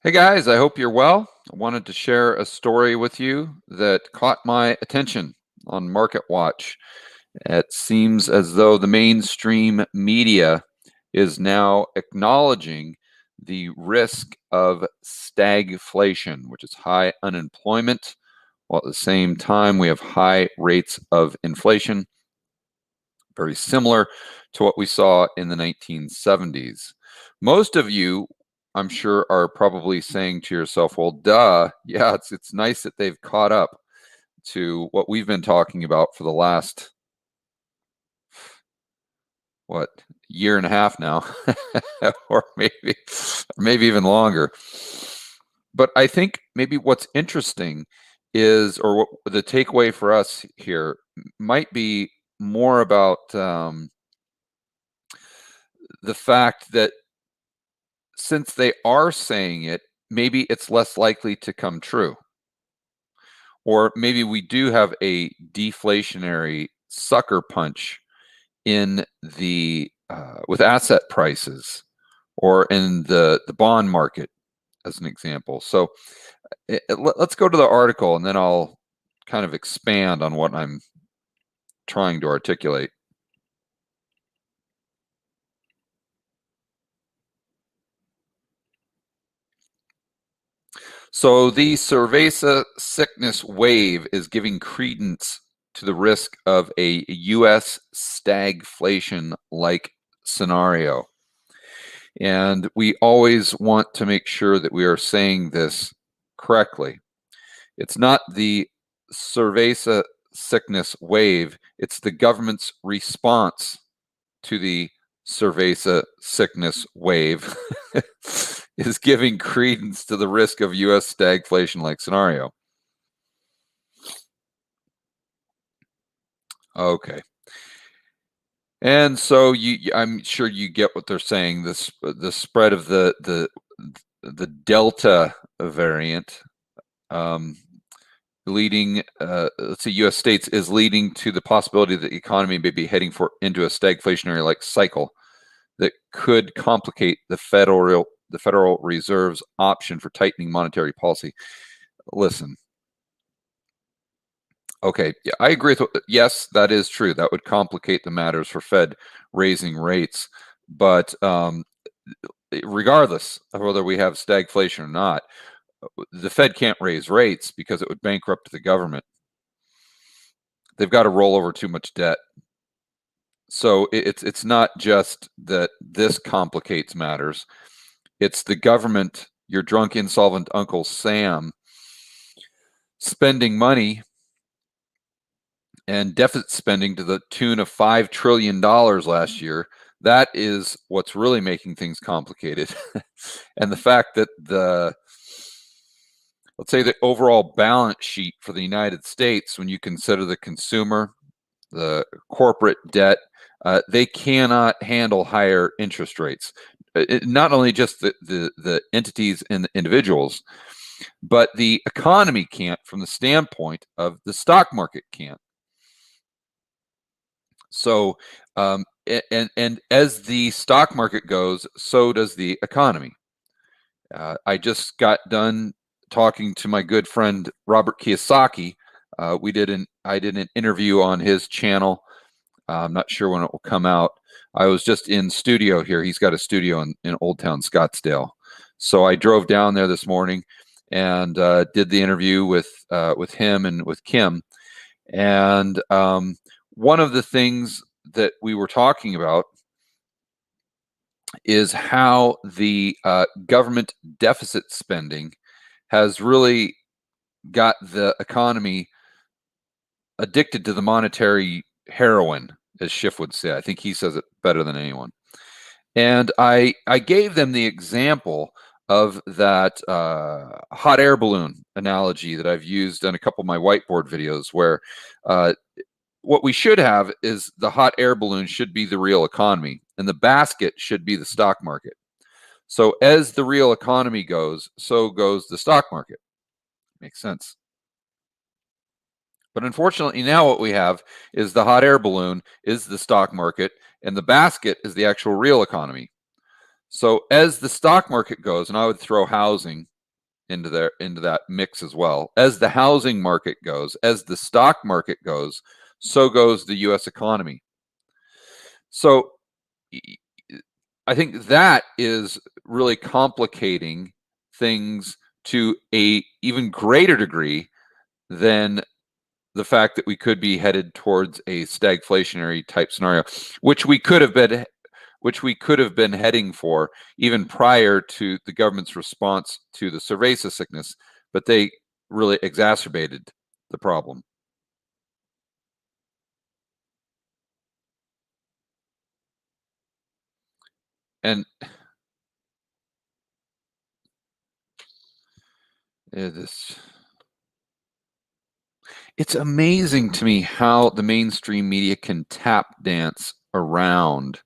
Hey guys, I hope you're well. I wanted to share a story with you that caught my attention on Market Watch. It seems as though the mainstream media is now acknowledging the risk of stagflation, which is high unemployment, while at the same time we have high rates of inflation, very similar to what we saw in the 1970s. Most of you, I'm sure, are probably saying to yourself, well, duh, yeah, it's nice that they've caught up to what we've been talking about for the last, what, year and a half now, or maybe even longer. But I think maybe what's interesting is, or what the takeaway for us here might be more about the fact that since they are saying it, maybe it's less likely to come true. Or maybe we do have a deflationary sucker punch in the with asset prices or in the bond market, as an example. So let's go to the article, and then I'll kind of expand on what I'm trying to articulate. So the cerveza sickness wave is giving credence to the risk of a U.S. stagflation-like scenario. And we always want to make sure that we are saying this correctly. It's not the cerveza sickness wave, it's the government's response to the cerveza sickness wave is giving credence to the risk of U.S. stagflation-like scenario. Okay. And so I'm sure you get what they're saying. The spread of the Delta variant leading, let's say, U.S. states is leading to the possibility that the economy may be heading into a stagflationary-like cycle that could complicate the Federal Reserve's option for tightening monetary policy. Listen, okay, yeah, I agree with. Yes, that is true. That would complicate the matters for Fed raising rates, but regardless of whether we have stagflation or not, the Fed can't raise rates because it would bankrupt the government. They've got to roll over too much debt. So it's not just that this complicates matters. It's the government, your drunk, insolvent Uncle Sam, spending money and deficit spending to the tune of $5 trillion last year. That is what's really making things complicated. And the fact that let's say the overall balance sheet for the United States, when you consider the consumer, the corporate debt, they cannot handle higher interest rates. Not only just the entities and the individuals, but the economy can't, from the standpoint of the stock market can't. So, and as the stock market goes, so does the economy. I just got done talking to my good friend Robert Kiyosaki. I did an interview on his channel. I'm not sure when it will come out. I was just in studio here. He's got a studio in Old Town Scottsdale. So I drove down there this morning and did the interview with him and with Kim. And one of the things that we were talking about is how the government deficit spending has really got the economy addicted to the monetary heroin, as Schiff would say. I think he says it better than anyone. And I gave them the example of that hot air balloon analogy that I've used in a couple of my whiteboard videos, where what we should have is the hot air balloon should be the real economy, and the basket should be the stock market. So as the real economy goes, so goes the stock market. Makes sense. But unfortunately, now what we have is the hot air balloon is the stock market, and the basket is the actual real economy. So as the stock market goes, and I would throw housing into that mix as well. As the housing market goes, as the stock market goes, so goes the US economy. So I think that is really complicating things to a even greater degree than the fact that we could be headed towards a stagflationary type scenario, which we could have been heading for even prior to the government's response to the cerveza sickness, but they really exacerbated the problem. And it's amazing to me how the mainstream media can tap dance around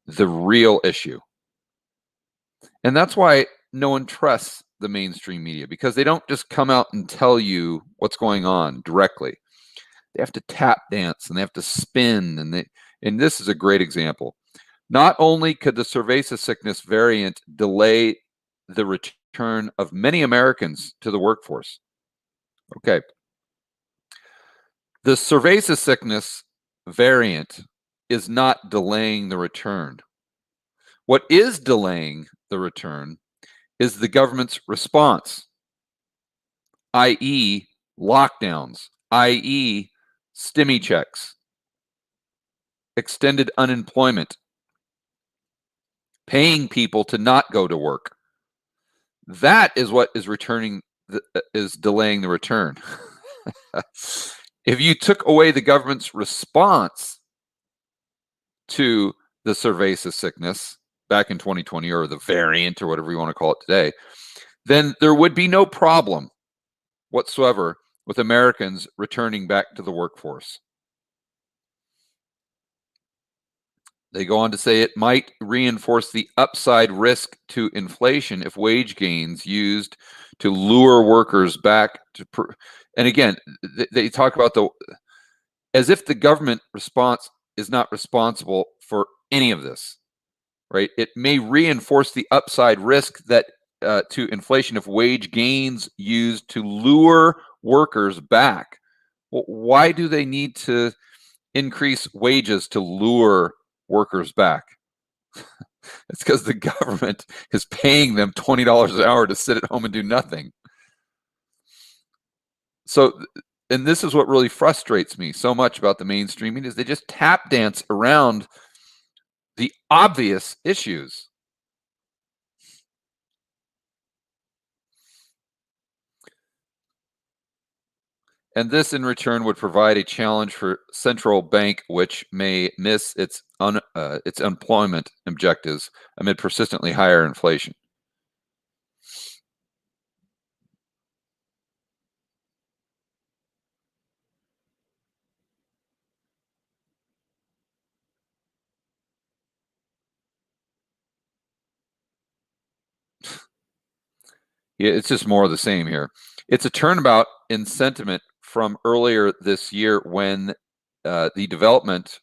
the real issue. And that's why no one trusts the mainstream media, because they don't just come out and tell you what's going on directly. They have to tap dance and they have to spin, and this is a great example. Not only could the cerveza sickness variant delay the return of many Americans to the workforce. Okay. The cerveza sickness variant is not delaying the return. What is delaying the return is the government's response, i.e., lockdowns, i.e., stimmy checks, extended unemployment, paying people to not go to work. That is what is delaying the return. If you took away the government's response to the cerveza sickness back in 2020, or the variant, or whatever you want to call it today, then there would be no problem whatsoever with Americans returning back to the workforce. They go on to say it might reinforce the upside risk to inflation if wage gains used to lure workers back to. And again, they talk about as if the government response is not responsible for any of this, right? It may reinforce the upside risk that to inflation if wage gains used to lure workers back. Well, why do they need to increase wages to lure workers back? It's because the government is paying them $20 an hour to sit at home and do nothing. So, and this is what really frustrates me so much about the mainstreaming, is they just tap dance around the obvious issues. And this in return would provide a challenge for central bank, which may miss its employment objectives amid persistently higher inflation. Yeah, it's just more of the same here. It's a turnabout in sentiment from earlier this year, when the development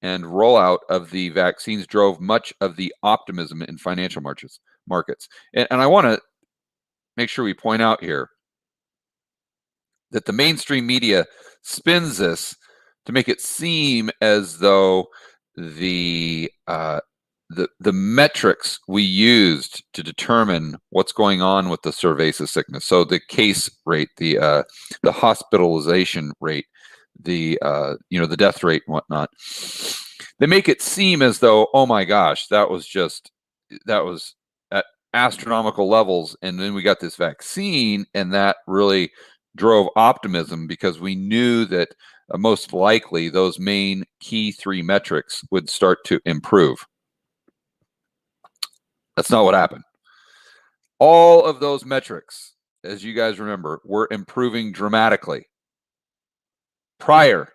and rollout of the vaccines drove much of the optimism in financial markets. And I want to make sure we point out here that the mainstream media spins this to make it seem as though the metrics we used to determine what's going on with the cerveza sickness, so the case rate, the hospitalization rate, the death rate and whatnot, they make it seem as though, oh my gosh, that was at astronomical levels, and then we got this vaccine, and that really drove optimism, because we knew that most likely those main key three metrics would start to improve. That's not what happened. All of those metrics, as you guys remember, were improving dramatically prior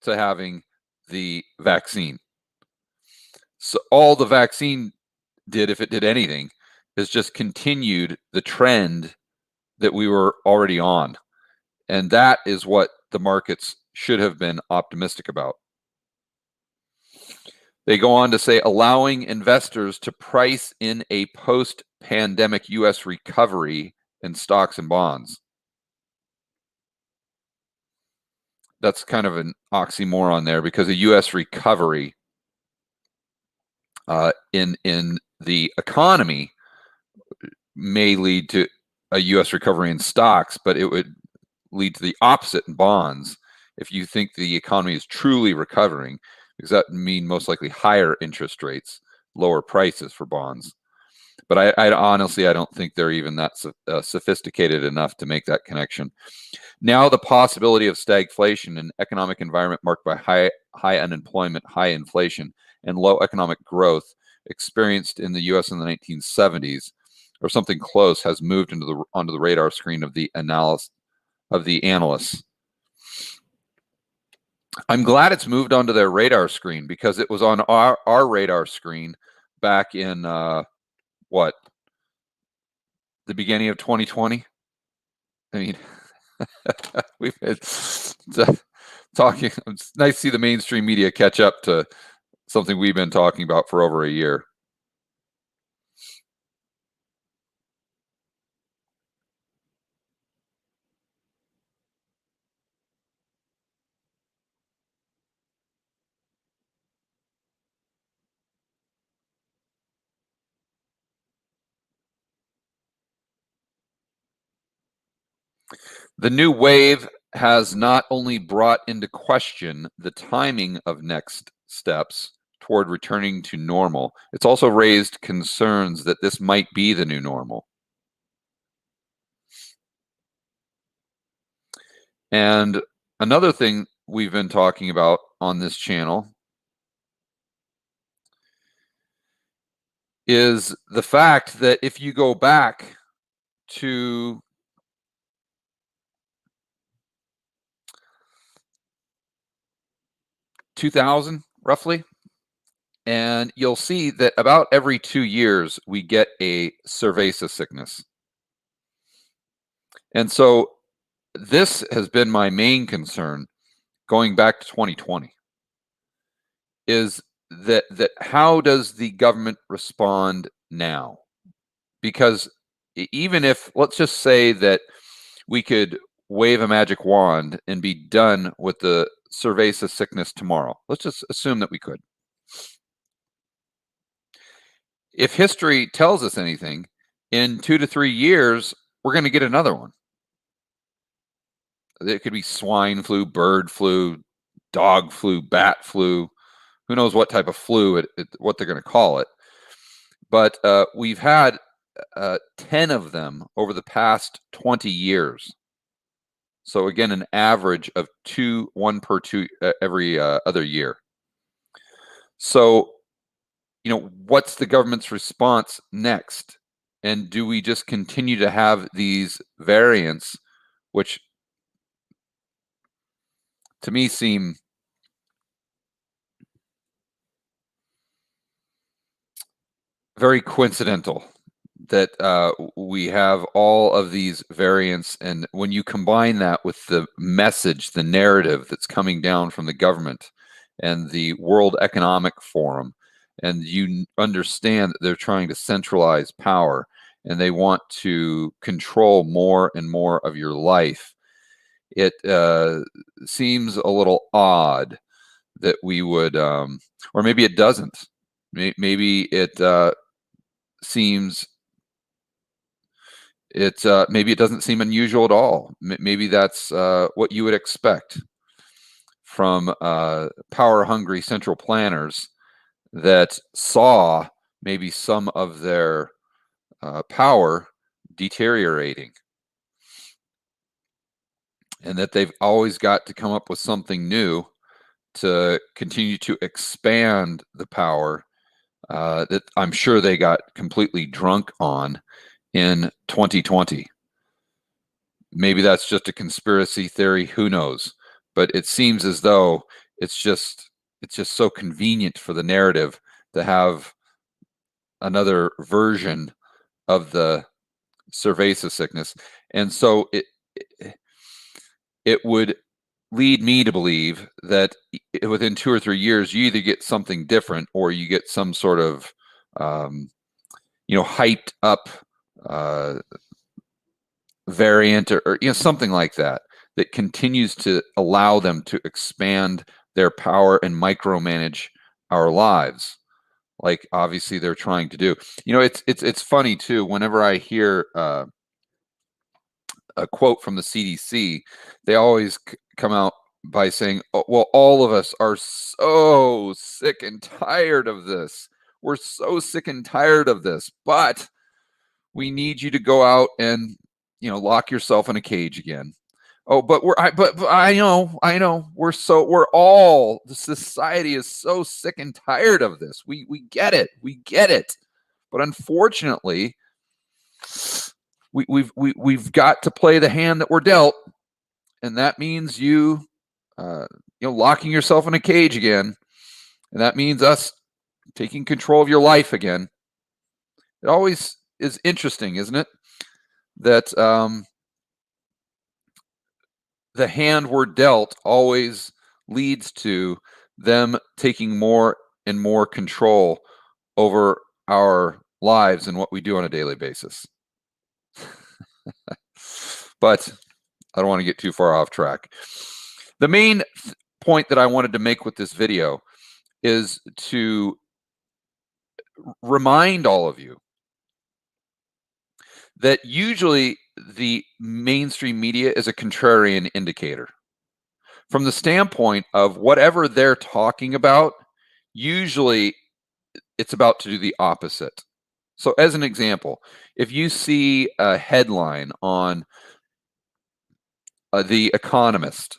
to having the vaccine. So all the vaccine did, if it did anything, is just continued the trend that we were already on. And that is what the markets should have been optimistic about. They go on to say allowing investors to price in a post pandemic U.S. recovery in stocks and bonds. That's kind of an oxymoron there, because a U.S. recovery in the economy may lead to a U.S. recovery in stocks, but it would lead to the opposite in bonds if you think the economy is truly recovering, because that would mean most likely higher interest rates, lower prices for bonds. But I honestly, I don't think they're even that sophisticated enough to make that connection. Now, the possibility of stagflation, an economic environment marked by high unemployment, high inflation, and low economic growth experienced in the U.S. in the 1970s, or something close, has moved onto the radar screen of the analysts. I'm glad it's moved onto their radar screen, because it was on our radar screen back in what, the beginning of 2020. I mean, we've been talking. It's nice to see the mainstream media catch up to something we've been talking about for over a year. The new wave has not only brought into question the timing of next steps toward returning to normal, it's also raised concerns that this might be the new normal. And another thing we've been talking about on this channel is the fact that if you go back to 2000, roughly, and you'll see that about every 2 years we get a cerveza sickness. And so this has been my main concern going back to 2020, is that how does the government respond now? Because even if, let's just say that we could wave a magic wand and be done with the cerveza sickness tomorrow, let's just assume that we could. If history tells us anything, in 2 to 3 years, we're going to get another one. It could be swine flu, bird flu, dog flu, bat flu. Who knows what type of flu, what they're going to call it. But we've had 10 of them over the past 20 years. So again, an average of one per two every other year. So, what's the government's response next? And do we just continue to have these variants, which to me seem very coincidental, that we have all of these variants, and when you combine that with the message, the narrative that's coming down from the government and the World Economic Forum, and you understand that they're trying to centralize power and they want to control more and more of your life, it seems a little odd that we would, or maybe it doesn't. Maybe it seems maybe it doesn't seem unusual at all. Maybe that's what you would expect from power-hungry central planners that saw maybe some of their power deteriorating, and that they've always got to come up with something new to continue to expand the power that I'm sure they got completely drunk on in 2020. Maybe that's just a conspiracy theory, who knows? But it seems as though it's just so convenient for the narrative to have another version of the cerveza sickness. And so it would lead me to believe that within 2 or 3 years, you either get something different or you get some sort of hyped up variant or something like that continues to allow them to expand their power and micromanage our lives, like obviously they're trying to do. It's funny too, whenever I hear a quote from the CDC, they always come out by saying, oh, well, all of us are so sick and tired of this. We're so sick and tired of this, but we need you to go out and lock yourself in a cage again. Oh, but I know we're all, the society is so sick and tired of this. We get it. But unfortunately, we've got to play the hand that we're dealt, and that means locking yourself in a cage again, and that means us taking control of your life again. It always is interesting, isn't it, that the hand we're dealt always leads to them taking more and more control over our lives and what we do on a daily basis. But I don't want to get too far off track. The main point that I wanted to make with this video is to remind all of you that usually the mainstream media is a contrarian indicator. From the standpoint of whatever they're talking about, usually it's about to do the opposite. So as an example, if you see a headline on The Economist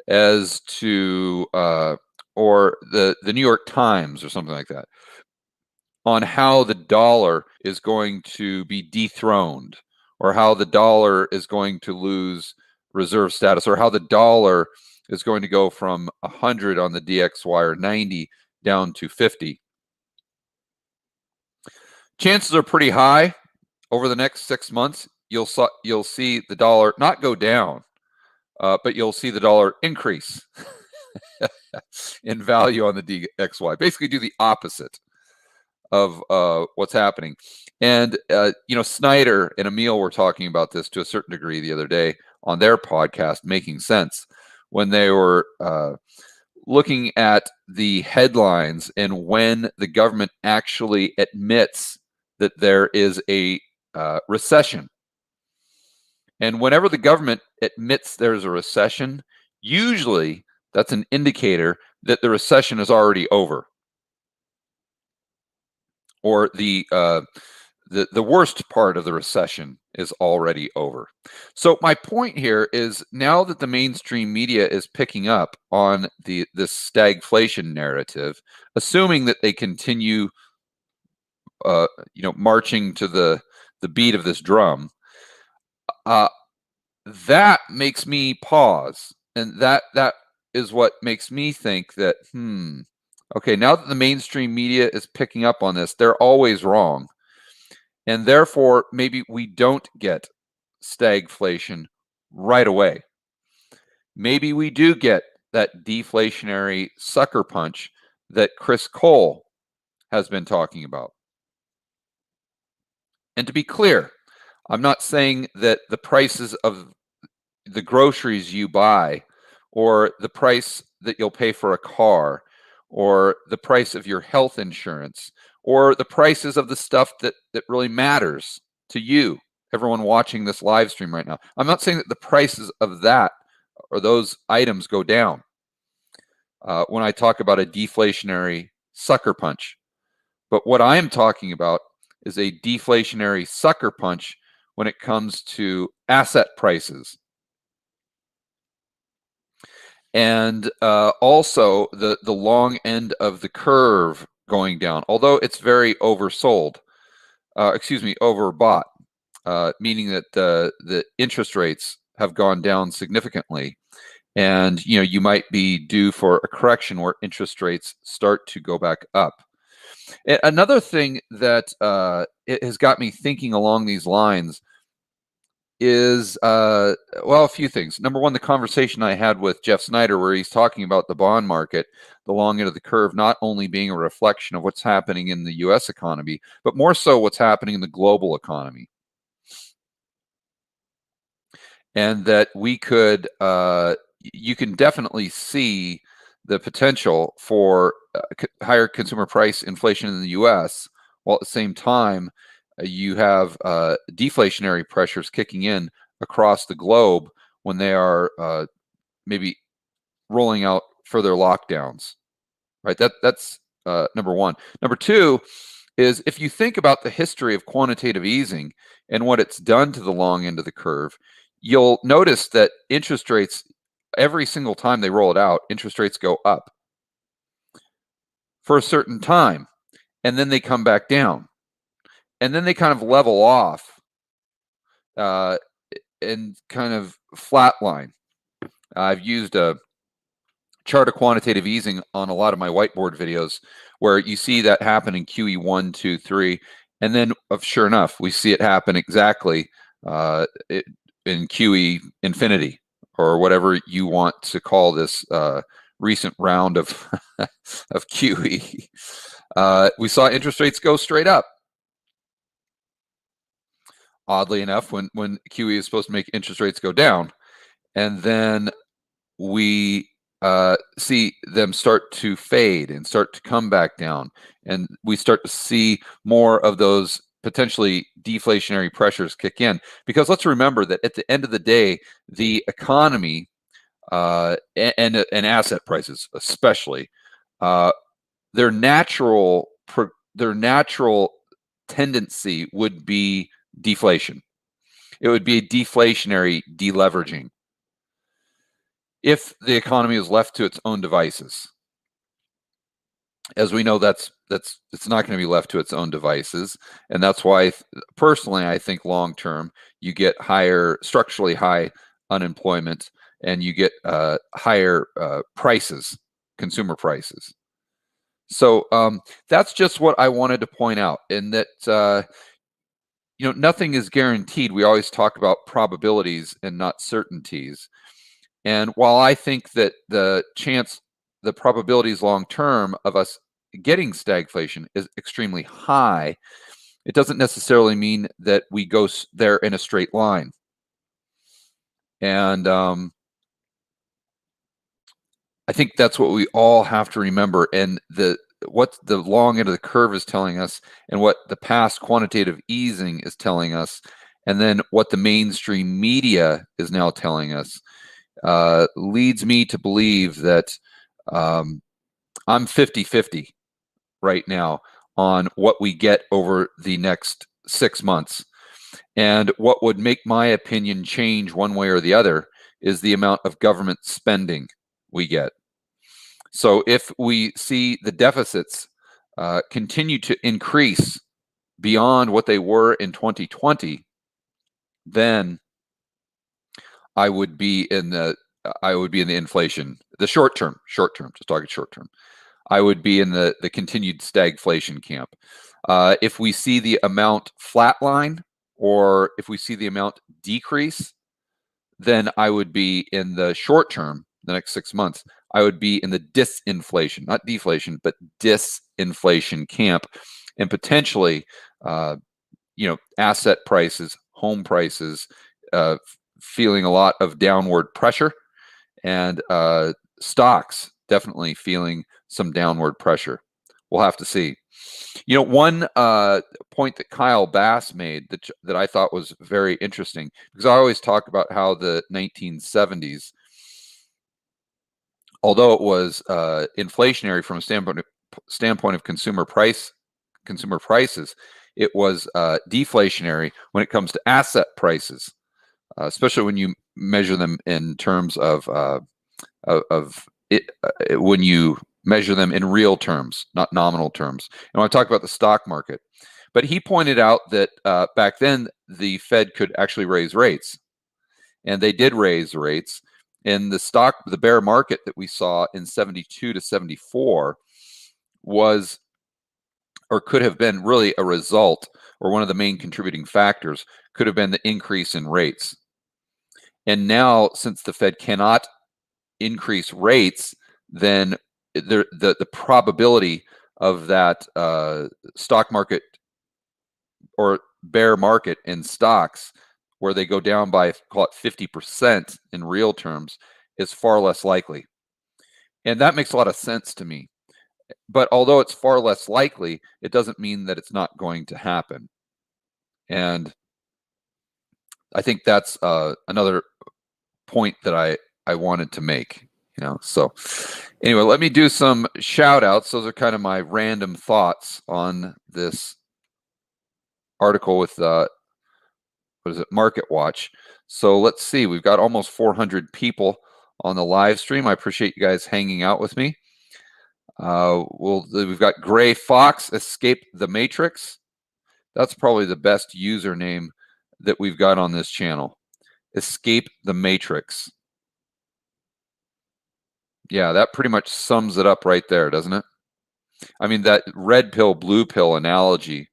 as to, or the New York Times or something like that, on how the dollar is going to be dethroned, or how the dollar is going to lose reserve status, or how the dollar is going to go from 100 on the DXY or 90 down to 50. Chances are pretty high over the next 6 months, you'll see the dollar not go down, but you'll see the dollar increase in value on the DXY. Basically do the opposite of what's happening. And Snyder and Emil were talking about this to a certain degree the other day on their podcast, Making Sense, when they were looking at the headlines and when the government actually admits that there is a recession. And whenever the government admits there's a recession, usually that's an indicator that the recession is already over, or the worst part of the recession is already over. So my point here is, now that the mainstream media is picking up on this stagflation narrative, assuming that they continue marching to the beat of this drum, that makes me pause, and that is what makes me think that okay, now that the mainstream media is picking up on this, they're always wrong. And therefore, maybe we don't get stagflation right away. Maybe we do get that deflationary sucker punch that Chris Cole has been talking about. And to be clear, I'm not saying that the prices of the groceries you buy, or the price that you'll pay for a car, or the price of your health insurance, or the prices of the stuff that really matters to you, everyone watching this live stream right now. I'm not saying that the prices of that or those items go down when I talk about a deflationary sucker punch. But what I am talking about is a deflationary sucker punch when it comes to asset prices. And also the long end of the curve going down, although it's very oversold, overbought, meaning that the interest rates have gone down significantly. And you might be due for a correction where interest rates start to go back up. Another thing that it has got me thinking along these lines is, well, a few things. Number one, the conversation I had with Jeff Snyder, where he's talking about the bond market, the long end of the curve, not only being a reflection of what's happening in the US economy, but more so what's happening in the global economy. And that we could, you can definitely see the potential for higher consumer price inflation in the US, while at the same time, you have deflationary pressures kicking in across the globe when they are maybe rolling out further lockdowns, right? That's number one. Number two is, if you think about the history of quantitative easing and what it's done to the long end of the curve, you'll notice that interest rates, every single time they roll it out, interest rates go up for a certain time, and then they come back down, and then they kind of level off uh, and kind of flatline. I've used a chart of quantitative easing on a lot of my whiteboard videos, where you see that happen in QE 1, 2, 3, and then sure enough, we see it happen exactly in QE infinity, or whatever you want to call this recent round of of QE. We saw interest rates go straight up. Oddly enough, when QE is supposed to make interest rates go down, and then we see them start to fade and start to come back down, and we start to see more of those potentially deflationary pressures kick in. Because let's remember that at the end of the day, the economy and asset prices, especially, uh, their natural tendency would be deflation. It would be a deflationary deleveraging if the economy is left to its own devices. As we know, it's not going to be left to its own devices, and that's why, personally, I think long term you get structurally high unemployment, and you get higher prices, consumer prices. So that's just what I wanted to point out, and that nothing is guaranteed. We always talk about probabilities and not certainties. And while I think that the probabilities long term of us getting stagflation is extremely high, it doesn't necessarily mean that we go there in a straight line. And I think that's what we all have to remember. And what the long end of the curve is telling us, and what the past quantitative easing is telling us, and then what the mainstream media is now telling us, leads me to believe that I'm 50-50 right now on what we get over the next 6 months. And what would make my opinion change one way or the other is the amount of government spending we get. So if we see the deficits continue to increase beyond what they were in 2020, then I would be in the inflation, the short term, just talking short term. I would be in the continued stagflation camp. If we see the amount flatline, or if we see the amount decrease, then I would be in the short term, the next 6 months, I would be in the disinflation, not deflation, but disinflation camp, and potentially, asset prices, home prices, feeling a lot of downward pressure, and stocks definitely feeling some downward pressure. We'll have to see. One point that Kyle Bass made that I thought was very interesting, because I always talk about how the 1970s, although it was inflationary from a standpoint of consumer prices, it was deflationary when it comes to asset prices, especially when you measure them in terms of it, when you measure them in real terms, not nominal terms. And when I talk about the stock market, but he pointed out that back then the Fed could actually raise rates, and they did raise rates. And the bear market that we saw in 72 to 74 was, or could have been, really a result or one of the main contributing factors could have been the increase in rates. And now, since the Fed cannot increase rates, then the probability of that stock market or bear market in stocks, where they go down by, call it 50% in real terms, is far less likely. And that makes a lot of sense to me. But although it's far less likely, it doesn't mean that it's not going to happen. And I think that's another point that I wanted to make. So anyway, let me do some shout outs. Those are kind of my random thoughts on this article with what is it, Market Watch. So let's see, we've got almost 400 people on the live stream. I appreciate you guys hanging out with me. We've got Gray Fox, Escape the Matrix. That's probably the best username that we've got on this channel. Escape the Matrix. Yeah, that pretty much sums it up right there, doesn't it? I mean, that red pill, blue pill analogy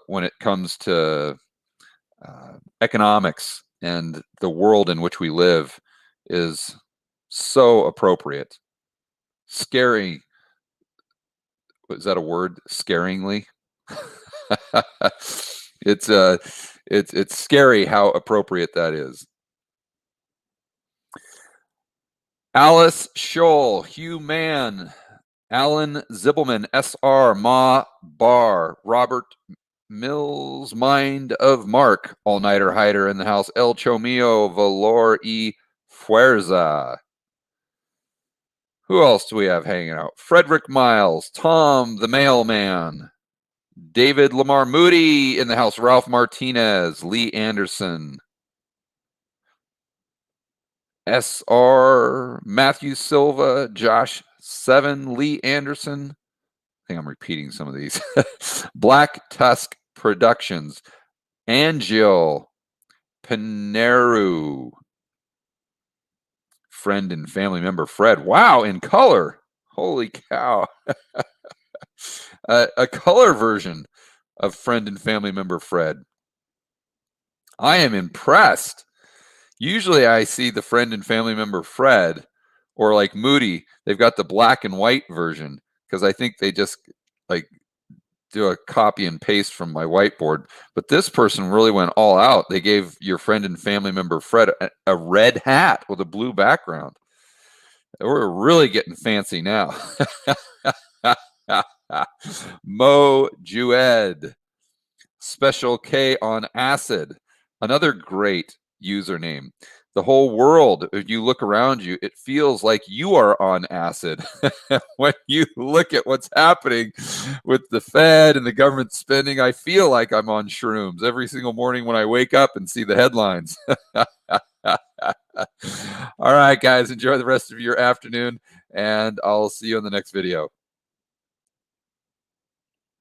when it comes to economics and the world in which we live is so appropriate. Scary. Is that a word? Scaringly? It's scary how appropriate that is. Alice Scholl, Hugh Mann, Alan Zibelman, SR, Ma Bar, Robert Mills, Mind of Mark, All-Nighter Hider in the house, El Chomio, Valor E Fuerza. Who else do we have hanging out? Frederick Miles, Tom the Mailman, David Lamar Moody in the house, Ralph Martinez, Lee Anderson, SR, Matthew Silva, Josh Seven, Lee Anderson. I think I'm repeating some of these. Black Tusk Productions, Angel, Pineru, friend and family member Fred. Wow, in color. Holy cow. A color version of friend and family member Fred. I am impressed. Usually I see the friend and family member Fred, or like Moody, they've got the black and white version, because I think they just like do a copy and paste from my whiteboard. But this person really went all out. They gave your friend and family member Fred a red hat with a blue background. We're really getting fancy now. Mo Jued, Special K on Acid, another great username. The whole world, if you look around you, it feels like you are on acid when you look at what's happening with the Fed and the government spending. I feel like I'm on shrooms every single morning when I wake up and see the headlines. All right, guys, enjoy the rest of your afternoon, and I'll see you in the next video.